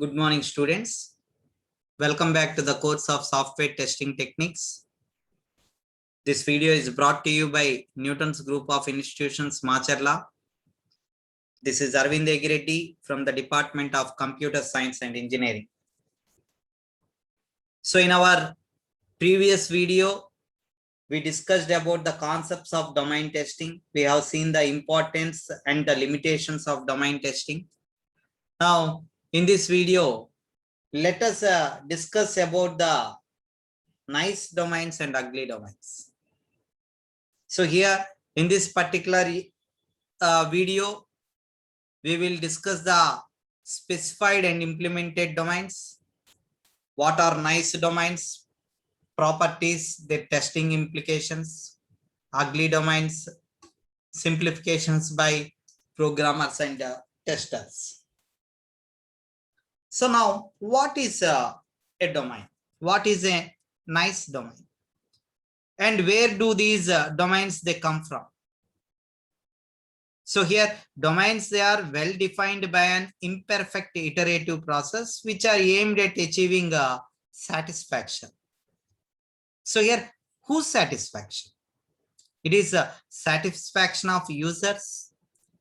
Good morning, students. Welcome back to the course of Software Testing Techniques. This video is brought to you by Newton's Group of Institutions, Macherla. This is Arvind Egireddy from the Department of Computer Science and Engineering. So in our previous video, we discussed about the concepts of domain testing. We have seen the importance and the limitations of domain testing. Now, in this video, let us discuss about the nice domains and ugly domains. So here in this particular video, we will discuss the specified and implemented domains. What are nice domains, properties, their testing implications, ugly domains, simplifications by programmers and testers. So now, what is a domain? What is a nice domain? And where do these domains they come from? So here, domains, they are well defined by an imperfect iterative process, which are aimed at achieving satisfaction. So here, whose satisfaction? It is a satisfaction of users,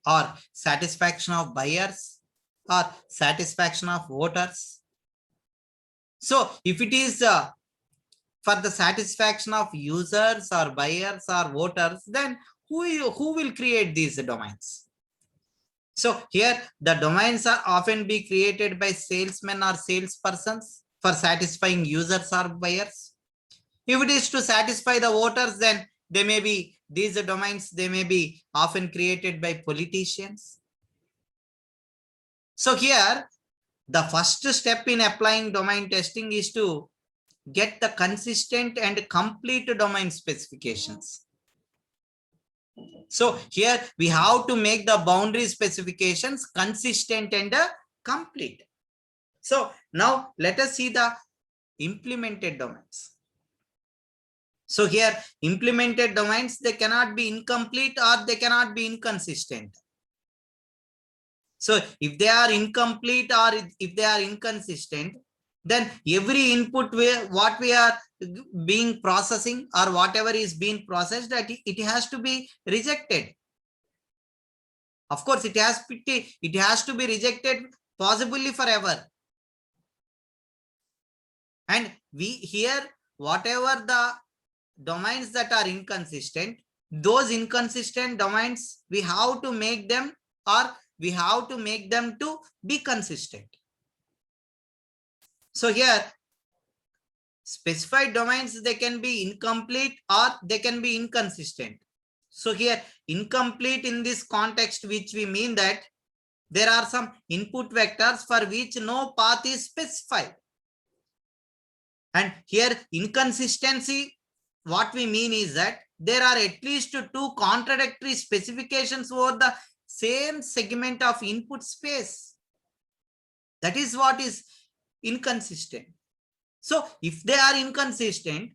or satisfaction of buyers, or satisfaction of voters. So if it is for the satisfaction of users or buyers or voters, then who will create these domains? So here the domains are often be created by salesmen or salespersons for satisfying users or buyers. If it is to satisfy the voters, then they may be, these domains, they may be often created by politicians. So here, the first step in applying domain testing is to get the consistent and complete domain specifications. So here we have to make the boundary specifications consistent and complete. So now let us see the implemented domains. So here implemented domains, they cannot be incomplete or they cannot be inconsistent. So if they are incomplete or if they are inconsistent, then every input what we are being processing or whatever is being processed, that it has to be rejected. Of course, it has to be rejected possibly forever. And we here, whatever the domains that are inconsistent, those inconsistent domains, we have to make them, or we have to make them to be consistent. So here, specified domains, they can be incomplete or they can be inconsistent. So here, incomplete in this context, which we mean that there are some input vectors for which no path is specified. And here, inconsistency, what we mean is that there are at least two contradictory specifications over the same segment of input space. That is what is inconsistent. So if they are inconsistent,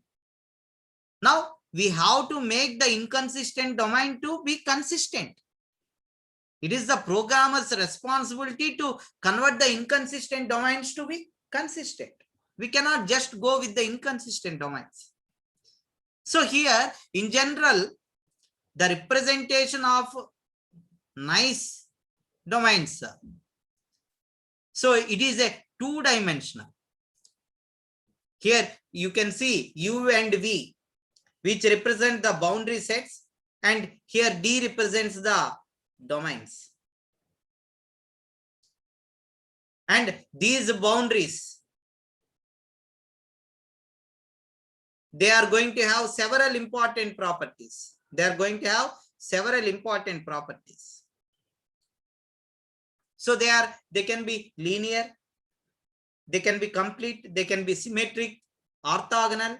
now we have to make the inconsistent domain to be consistent. It is the programmer's responsibility to convert the inconsistent domains to be consistent. We cannot just go with the inconsistent domains. So here, in general, the representation of nice domains, so it is a two-dimensional. Here you can see U and V, which represent the boundary sets, and here D represents the domains. And these boundaries, they are going to have several important properties. They are going to have several important properties. So they can be linear, they can be complete, they can be symmetric, orthogonal,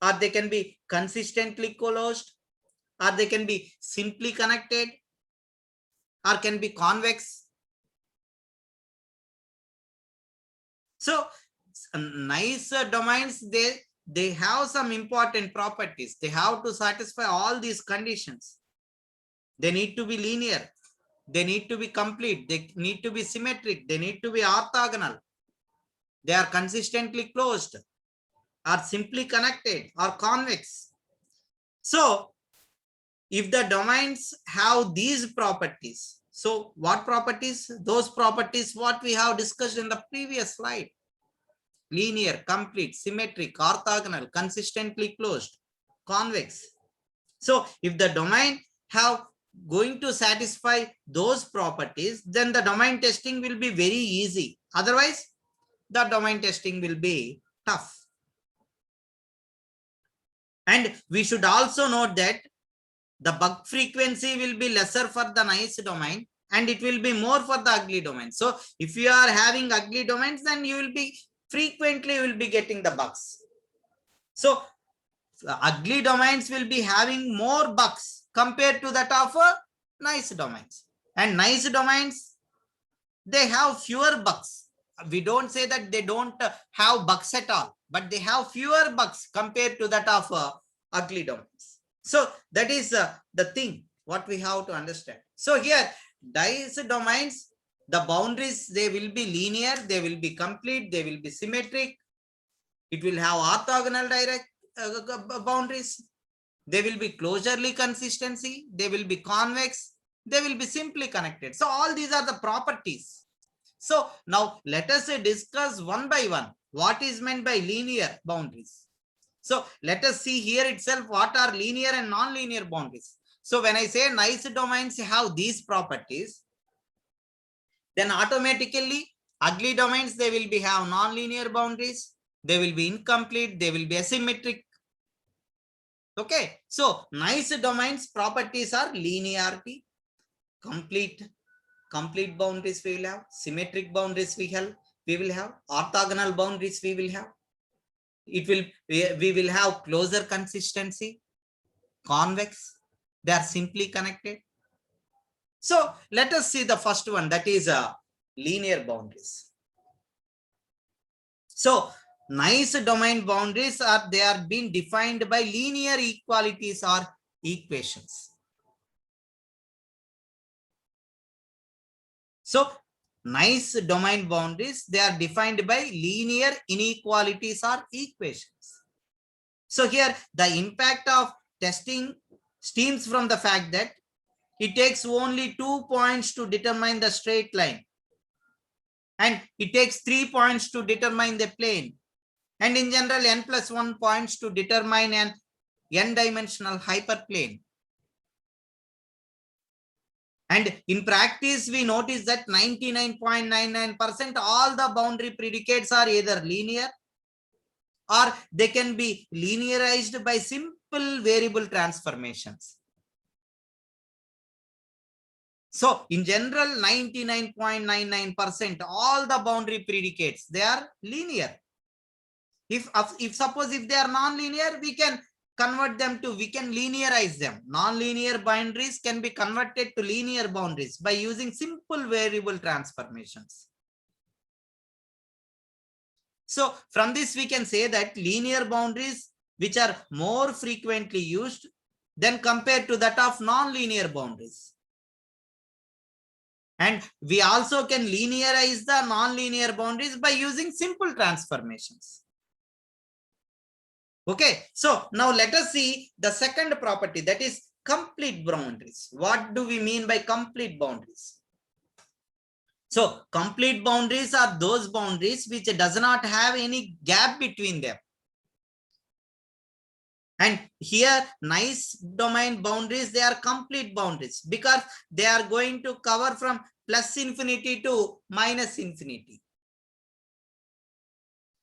or they can be consistently closed, or they can be simply connected, or can be convex. So nice domains, they have some important properties. They have to satisfy all these conditions. They need to be linear. They need to be complete. They need to be symmetric. They need to be orthogonal. They are consistently closed, or simply connected, or convex. So if the domains have these properties, so what properties? Those properties what we have discussed in the previous slide. Linear, complete, symmetric, orthogonal, consistently closed, convex. So if the domain have going to satisfy those properties, then the domain testing will be very easy. Otherwise, the domain testing will be tough. And we should also note that the bug frequency will be lesser for the nice domain, and it will be more for the ugly domain. So if you are having ugly domains, then you will be frequently will be getting the bugs. So ugly domains will be having more bugs compared to that of nice domains. And nice domains, they have fewer bugs. We don't say that they don't have bugs at all, but they have fewer bugs compared to that of ugly domains. So that is the thing what we have to understand. So here, nice domains, the boundaries, they will be linear, they will be complete, they will be symmetric. It will have orthogonal direct boundaries. They will be closurely consistency. They will be convex. They will be simply connected. So all these are the properties. So now let us discuss one by one what is meant by linear boundaries. So let us see here itself what are linear and non-linear boundaries. So when I say nice domains have these properties, then automatically ugly domains, they will be have non-linear boundaries. They will be incomplete. They will be asymmetric. Okay. So nice domains properties are linearity, complete boundaries we will have, symmetric boundaries we will have, orthogonal boundaries we will have. We will have closer consistency, convex, they are simply connected. So let us see the first one, that is linear boundaries. So nice domain boundaries they are being defined by linear equalities or equations. So nice domain boundaries, they are defined by linear inequalities or equations. So here the impact of testing stems from the fact that it takes only 2 points to determine the straight line, and it takes 3 points to determine the plane, and in general n+1 points to determine an n-dimensional hyperplane. And in practice, we notice that 99.99% all the boundary predicates are either linear or they can be linearized by simple variable transformations. So in general, 99.99% all the boundary predicates, they are linear. If suppose if they are non-linear, we can convert them to, we can linearize them. Non-linear boundaries can be converted to linear boundaries by using simple variable transformations. So from this, we can say that linear boundaries, which are more frequently used than compared to that of non-linear boundaries. And we also can linearize the non-linear boundaries by using simple transformations. Okay, so now let us see the second property, that is complete boundaries. What do we mean by complete boundaries? So complete boundaries are those boundaries which does not have any gap between them. And here nice domain boundaries, they are complete boundaries because they are going to cover from plus infinity to minus infinity.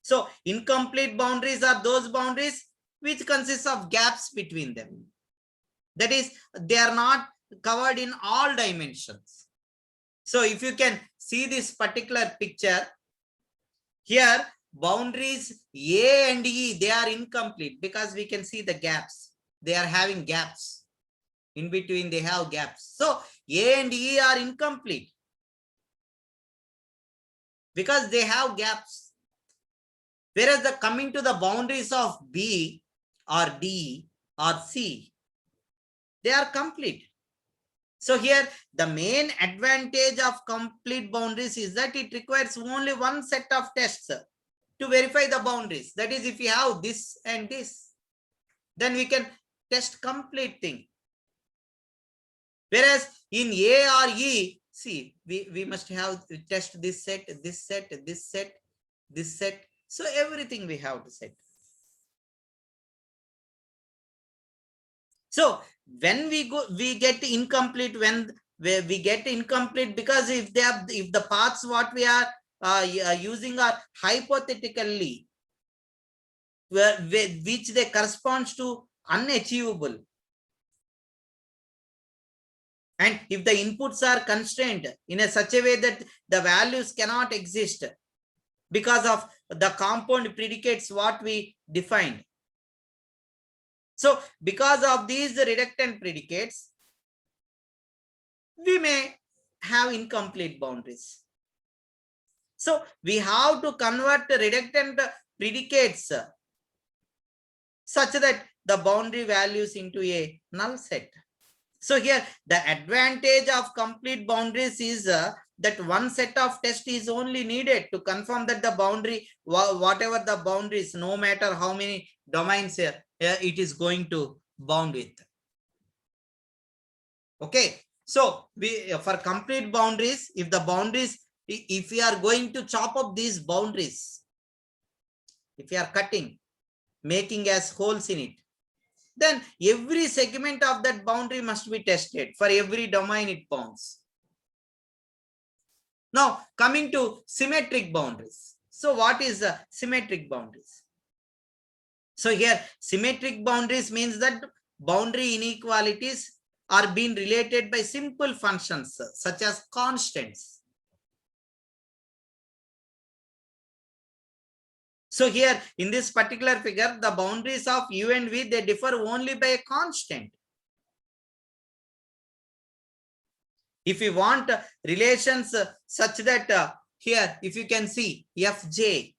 So incomplete boundaries are those boundaries which consist of gaps between them. That is, they are not covered in all dimensions. So if you can see this particular picture, here boundaries A and E, they are incomplete because we can see the gaps. They are having gaps. In between, they have gaps. So A and E are incomplete because they have gaps. Whereas the coming to the boundaries of B or D or C, they are complete. So here the main advantage of complete boundaries is that it requires only one set of tests to verify the boundaries. That is, if you have this and this, then we can test complete thing. Whereas in A or E, see, we must have to test this set, this set, this set, this set. So everything we have to set. So when we get incomplete, we get incomplete because if the paths what we are using are hypothetically, which they corresponds to unachievable. And if the inputs are constrained in a such a way that the values cannot exist because of the compound predicates what we defined. So because of these reductant predicates, we may have incomplete boundaries. So we have to convert reductant predicates such that the boundary values into a null set. So here the advantage of complete boundaries is that one set of tests is only needed to confirm that the boundary, whatever the boundaries, no matter how many domains it is going to bound with. Okay, so we for complete boundaries, if the boundaries, if we are going to chop up these boundaries, if we are cutting, making as holes in it, then every segment of that boundary must be tested for every domain it bounds. Now coming to symmetric boundaries. So what is symmetric boundaries? So here symmetric boundaries means that boundary inequalities are being related by simple functions such as constants. So here in this particular figure, the boundaries of U and V, they differ only by a constant. If we want relations such that here, if you can see Fj,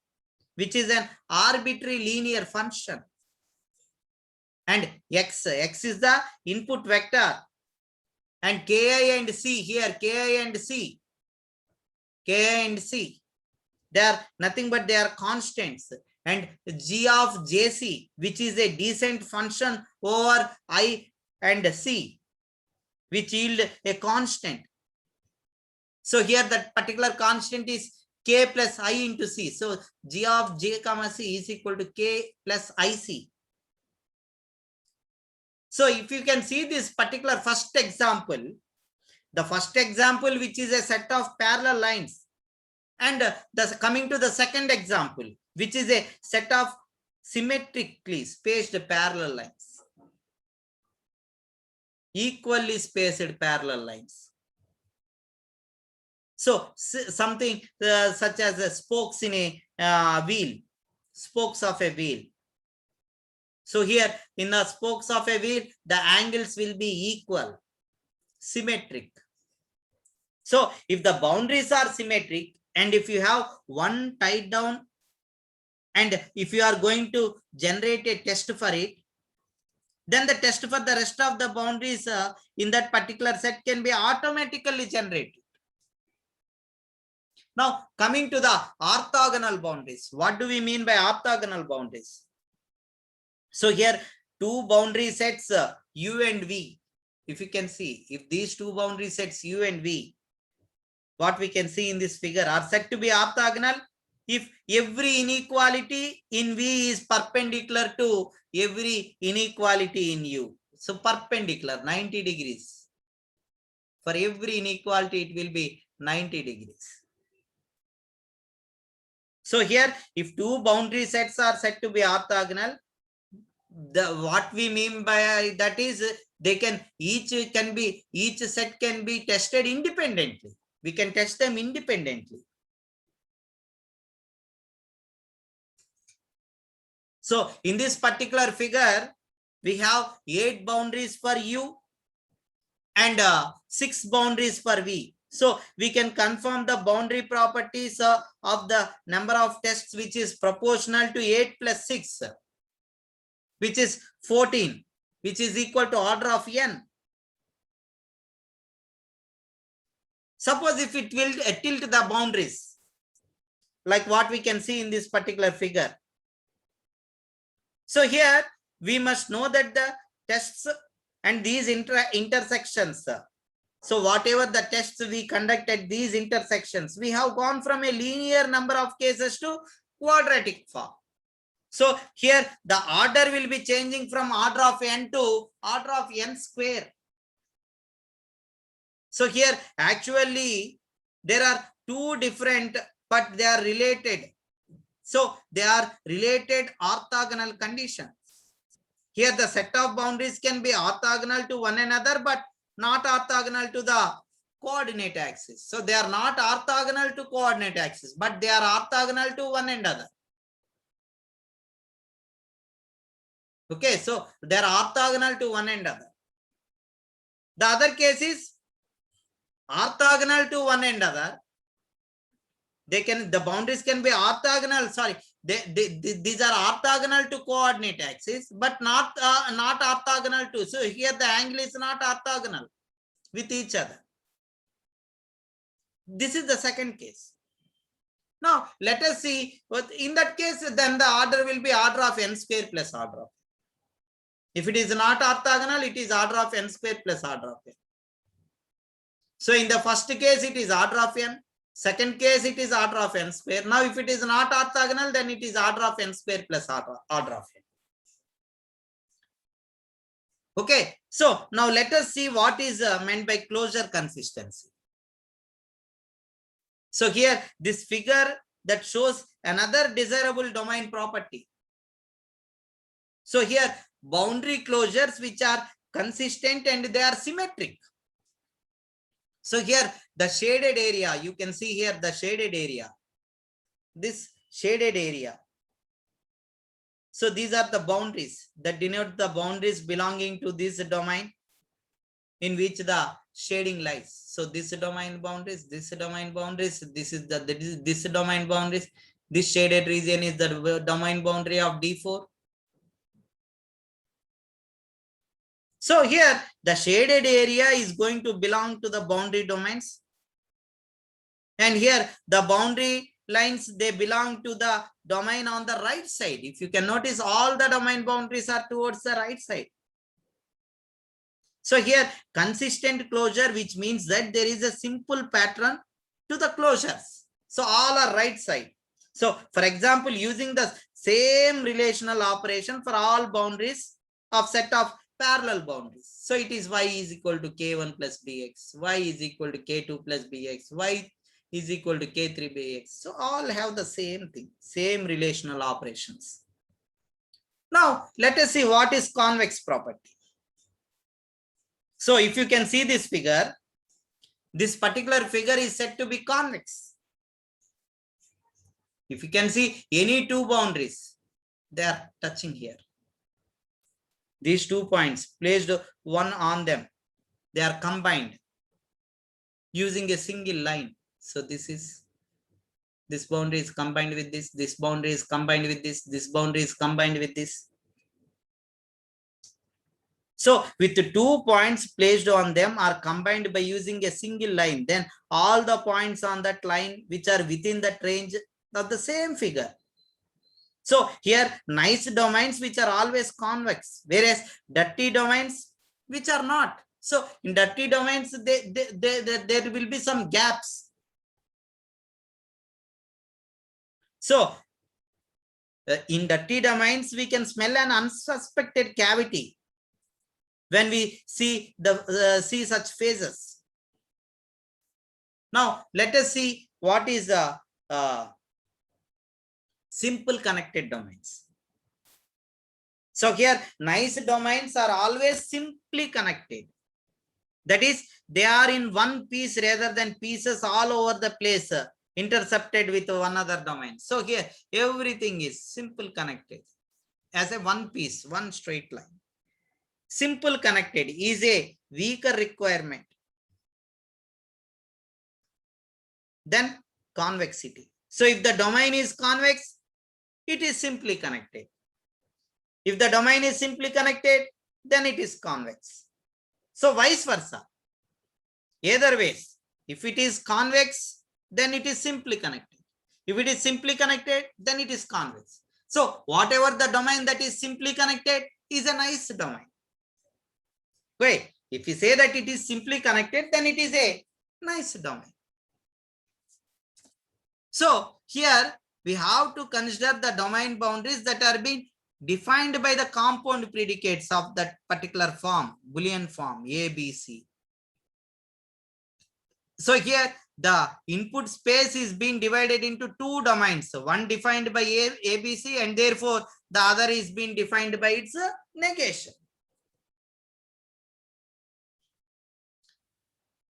which is an arbitrary linear function, and x is the input vector, and ki and c here, ki and c, they are nothing but they are constants, and g of jc, which is a descent function over I and c, which yield a constant. So here that particular constant is k plus I into c. So g of j comma c is equal to k plus ic. So if you can see this particular first example, the first example, which is a set of parallel lines, and coming to the second example, which is a set of symmetrically spaced parallel lines, equally spaced parallel lines. So something such as spokes in a wheel, spokes of a wheel. So here in the spokes of a wheel, the angles will be equal, symmetric. So if the boundaries are symmetric, and if you have one tied down, and if you are going to generate a test for it, then the test for the rest of the boundaries in that particular set can be automatically generated. Now coming to the orthogonal boundaries. What do we mean by orthogonal boundaries? So here two boundary sets U and V. If you can see, if these two boundary sets U and V, what we can see in this figure, are said to be orthogonal if every inequality in V is perpendicular to every inequality in U. So perpendicular 90 degrees. For every inequality, it will be 90 degrees. So here, if two boundary sets are said to be orthogonal, what we mean by that is they can each set can be tested independently. We can test them independently. So in this particular figure, we have 8 boundaries for U and 6 boundaries for V. So we can confirm the boundary properties of the number of tests, which is proportional to 8 plus 6, which is 14, which is equal to order of n. Suppose if it will tilt the boundaries, like what we can see in this particular figure. So here we must know that the tests and these intersections. So whatever the tests we conduct at these intersections, we have gone from a linear number of cases to quadratic form. So here the order will be changing from order of n to order of n square. So here actually there are two different, but they are related. So they are related orthogonal conditions. Here the set of boundaries can be orthogonal to one another, but not orthogonal to the coordinate axis. So they are not orthogonal to coordinate axis, but they are orthogonal to one another. Okay, so they are orthogonal to one another. The other case is orthogonal to one another. The boundaries can be orthogonal. Sorry, these are orthogonal to coordinate axis, but not orthogonal to. So here the angle is not orthogonal with each other. This is the second case. Now let us see. But in that case, then the order will be order of n square plus order of. If it is not orthogonal, it is order of n square plus order of n. So in the first case, it is order of n. Second case, it is order of n square. Now, if it is not orthogonal, then it is order of n square plus order of n. Okay, so now let us see what is meant by closure consistency. So here, this figure that shows another desirable domain property. So here, boundary closures which are consistent and they are symmetric. So here the shaded area, you can see here the shaded area, this shaded area. So these are the boundaries that denote the boundaries belonging to this domain in which the shading lies. So this domain boundaries, this domain boundaries, this is this domain boundaries. This shaded region is the domain boundary of D4. So here the shaded area is going to belong to the boundary domains. And here the boundary lines, they belong to the domain on the right side. If you can notice, all the domain boundaries are towards the right side. So here consistent closure, which means that there is a simple pattern to the closures. So all are right side. So for example, using the same relational operation for all boundaries of set of parallel boundaries. So it is y is equal to k1 plus bx, y is equal to k2 plus bx, y is equal to k3 bx. So all have the same thing, same relational operations. Now let us see what is convex property. So if you can see this figure, this particular figure is said to be convex. If you can see any two boundaries, they are touching here. These 2 points placed one on them, they are combined using a single line. So this boundary is combined with this boundary is combined with this boundary is combined with this. So with the 2 points placed on them are combined by using a single line, then all the points on that line which are within that range of the same figure. So here nice domains which are always convex, whereas dirty domains which are not. So in dirty domains, there will be some gaps. So in dirty domains, we can smell an unsuspected cavity when we see see such phases. Now let us see what is simple connected domains. So here nice domains are always simply connected. That is, they are in one piece rather than pieces all over the place, intercepted with one other domain. So here everything is simple connected as a one piece, one straight line. Simple connected is a weaker requirement than convexity. So if the domain is convex, it is simply connected. If the domain is simply connected, then it is convex. So vice versa. Either ways, If it is convex, then it is simply connected. If it is simply connected, then it is convex. So whatever the domain that is simply connected is a nice domain. Wait, if you say that it is simply connected, then it is a nice domain. So here we have to consider the domain boundaries that are being defined by the compound predicates of that particular form, Boolean form, A, B, C. So here the input space is being divided into two domains, one defined by A, B, C, and therefore the other is being defined by its negation.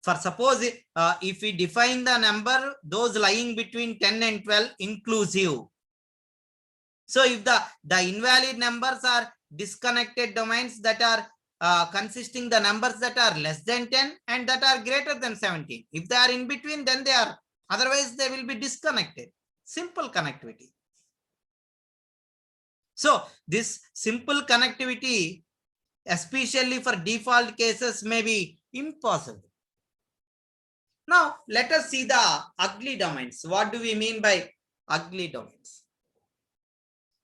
For suppose if we define the number, those lying between 10 and 12 inclusive. So if the invalid numbers are disconnected domains that are consisting the numbers that are less than 10 and that are greater than 17. If they are in between, then they are, otherwise they will be disconnected. Simple connectivity. So this simple connectivity, especially for default cases, may be impossible. Now let us see the ugly domains. What do we mean by ugly domains?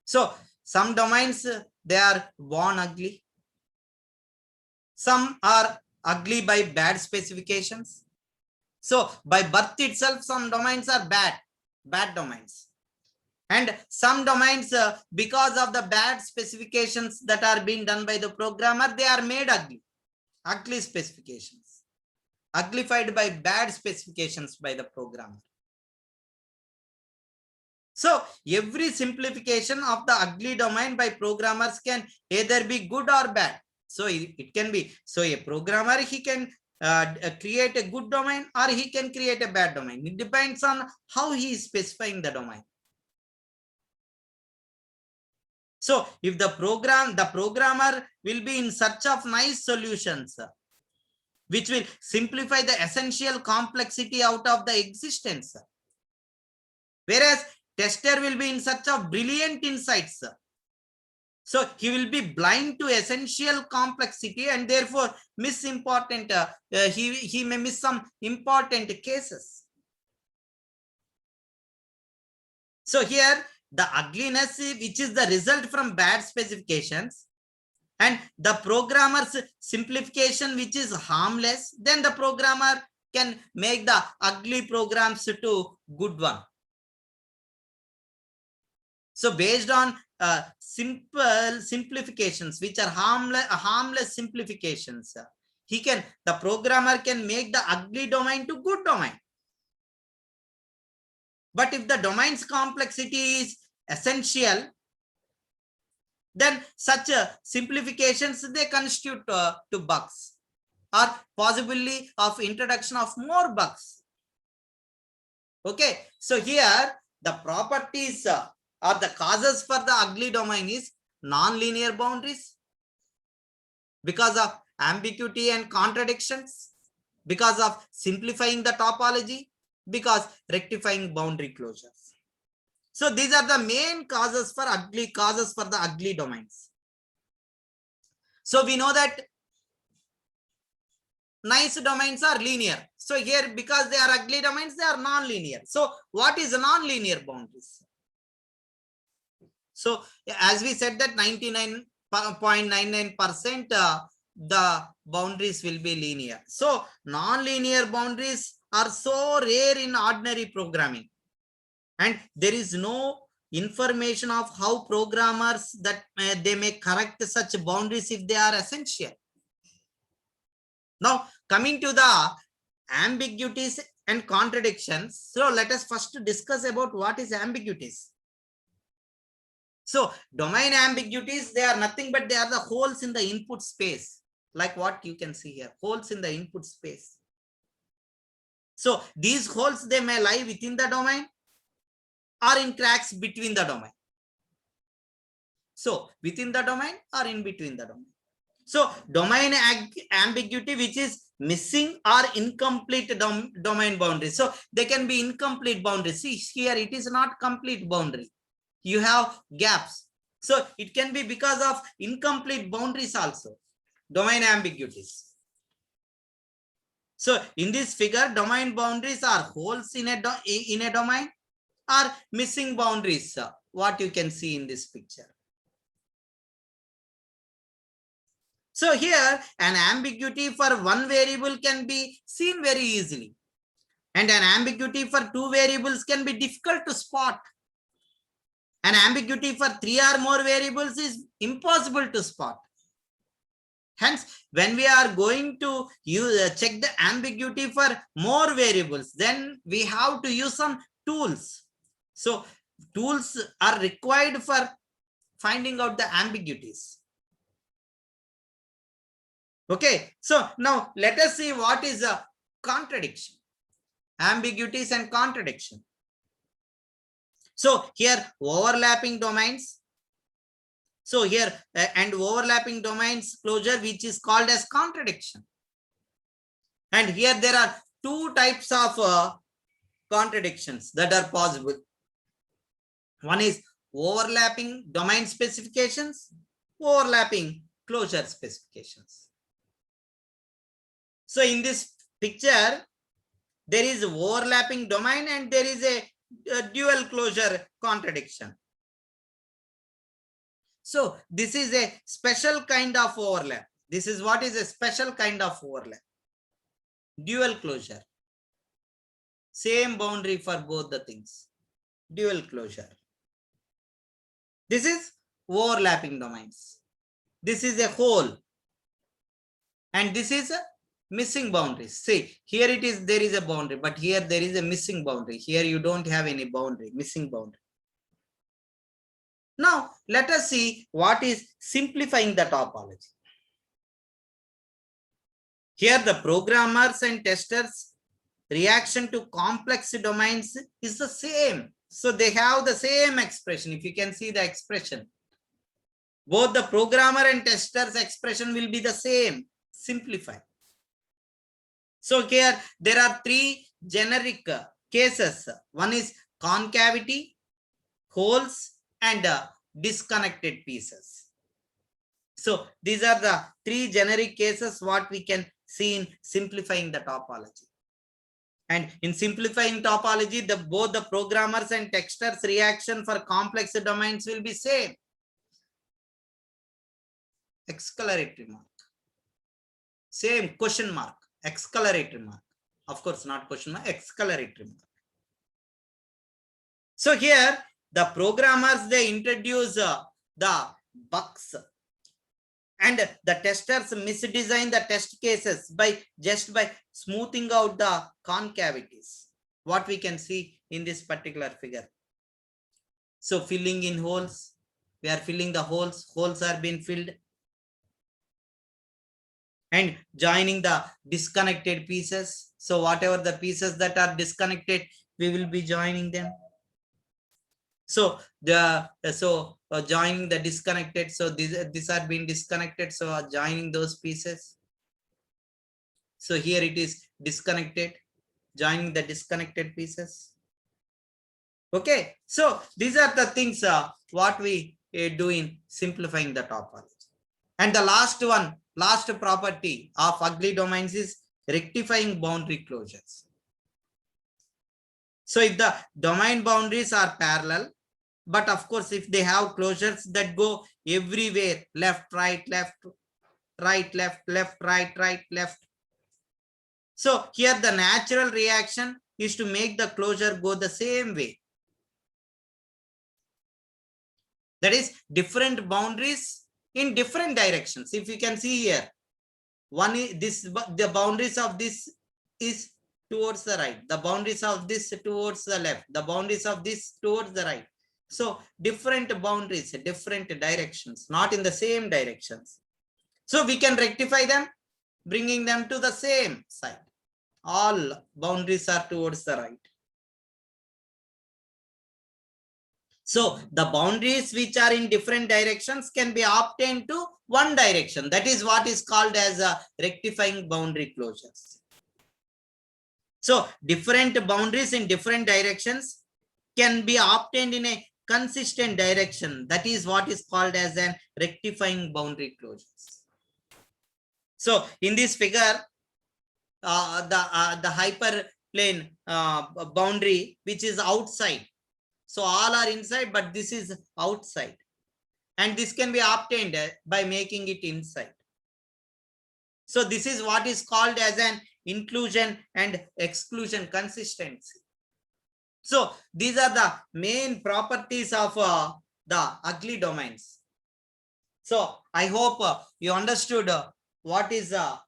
So some domains, they are born ugly. Some are ugly by bad specifications. So by birth itself, some domains are bad domains. And some domains, because of the bad specifications that are being done by the programmer, they are made ugly specifications, uglified by bad specifications by the programmer. So every simplification of the ugly domain by programmers can either be good or bad. So it can be, so a programmer, he can create a good domain or he can create a bad domain. It depends on how he is specifying the domain. So if the programmer will be in search of nice solutions, which will simplify the essential complexity out of the existence. Whereas tester will be in search of brilliant insights. So he will be blind to essential complexity and therefore miss important, he may miss some important cases. So here the ugliness, which is the result from bad specifications, and the programmer's simplification, which is harmless, then the programmer can make the ugly programs to good one. So based on simple simplifications, which are harmless simplifications, the programmer can make the ugly domain to good domain. But if the domain's complexity is essential, then such simplifications, they constitute to bugs or possibly of introduction of more bugs. Okay, so here the properties or the causes for the ugly domain is non-linear boundaries, because of ambiguity and contradictions, because of simplifying the topology, because rectifying boundary closures. So these are the main causes for the ugly domains. So we know that nice domains are linear. So here, because they are ugly domains, they are non-linear. So what is non-linear boundaries? So as we said that 99.99% the boundaries will be linear. So non-linear boundaries are so rare in ordinary programming. And there is no information of how programmers that they may correct such boundaries if they are essential. Now coming to the ambiguities and contradictions. So let us first discuss about what is ambiguities. So domain ambiguities, they are nothing but they are the holes in the input space, like what you can see here, holes in the input space. So these holes, they may lie within the domain or in cracks between the domain. So within the domain or in between the domain. So domain ambiguity, which is missing or incomplete domain boundary. So they can be incomplete boundaries. See here, it is not complete boundary. You have gaps. So it can be because of incomplete boundaries also. Domain ambiguities. So in this figure, domain boundaries are holes in a domain or missing boundaries, what you can see in this picture. So here an ambiguity for one variable can be seen very easily, and an ambiguity for two variables can be difficult to spot. An ambiguity for three or more variables is impossible to spot. Hence, when we are going to check the ambiguity for more variables, then we have to use some tools. So tools are required for finding out the ambiguities. Okay, so now let us see what is a contradiction, ambiguities and contradiction. So here overlapping domains. So here and overlapping domains closure, which is called as contradiction. And here there are two types of contradictions that are possible. One is overlapping domain specifications, overlapping closure specifications. So in this picture, there is overlapping domain and there is a dual closure contradiction. So this is a special kind of overlap. This is what is a special kind of overlap. Dual closure. Same boundary for both the things. Dual closure. This is overlapping domains. This is a hole. And this is a missing boundaries. See, here it is, there is a boundary, but here there is a missing boundary. Here you don't have any boundary, missing boundary. Now, let us see what is simplifying the topology. Here the programmers and testers' reaction to complex domains is the same. So they have the same expression. If you can see the expression, both the programmer and tester's expression will be the same, simplify. So here there are three generic cases. One is concavity, holes, and disconnected pieces. So these are the three generic cases what we can see in simplifying the topology. And in simplifying topology, both the programmers and testers' reaction for complex domains will be same. Exclamatory mark. Same question mark. Exclamatory mark. Of course, not question mark, exclamatory mark. So here the programmers, they introduce the bugs, and the testers misdesign the test cases by smoothing out the concavities. What we can see in this particular figure. So filling in holes, we are filling the holes, holes are being filled. And joining the disconnected pieces. So whatever the pieces that are disconnected, we will be joining them. So joining the disconnected. So these are being disconnected. So joining those pieces. So here it is disconnected, joining the disconnected pieces. Okay. So these are the things what we do in simplifying the topology. And the last one, last property of ugly domains is rectifying boundary closures. So if the domain boundaries are parallel, but of course, if they have closures that go everywhere, left, right, left, right, left, left, right, right, left. So here the natural reaction is to make the closure go the same way. That is different boundaries in different directions. If you can see here, one is this, the boundaries of this is towards the right, the boundaries of this towards the left, the boundaries of this towards the right. So different boundaries, different directions, not in the same directions. So we can rectify them, bringing them to the same side. All boundaries are towards the right. So the boundaries which are in different directions can be obtained to one direction. That is what is called as rectifying boundary closures. So different boundaries in different directions can be obtained in a consistent direction. That is what is called as an rectifying boundary closures. So in this figure, the hyperplane boundary which is outside. So all are inside, but this is outside, and this can be obtained by making it inside. So this is what is called as an inclusion and exclusion consistency. So these are the main properties of the ugly domains. So I hope you understood what is a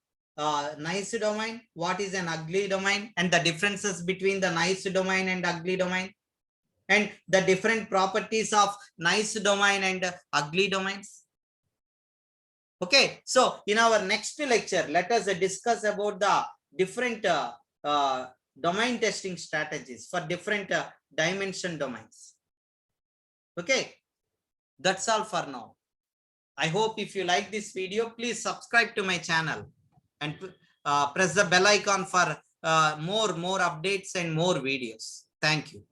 nice domain, what is an ugly domain, and the differences between the nice domain and ugly domain, and the different properties of nice domain and ugly domains. Okay, so in our next lecture, let us discuss about the different domain testing strategies for different dimension domains. Okay, that's all for now. I hope if you like this video, please subscribe to my channel and press the bell icon for more updates and more videos. Thank you.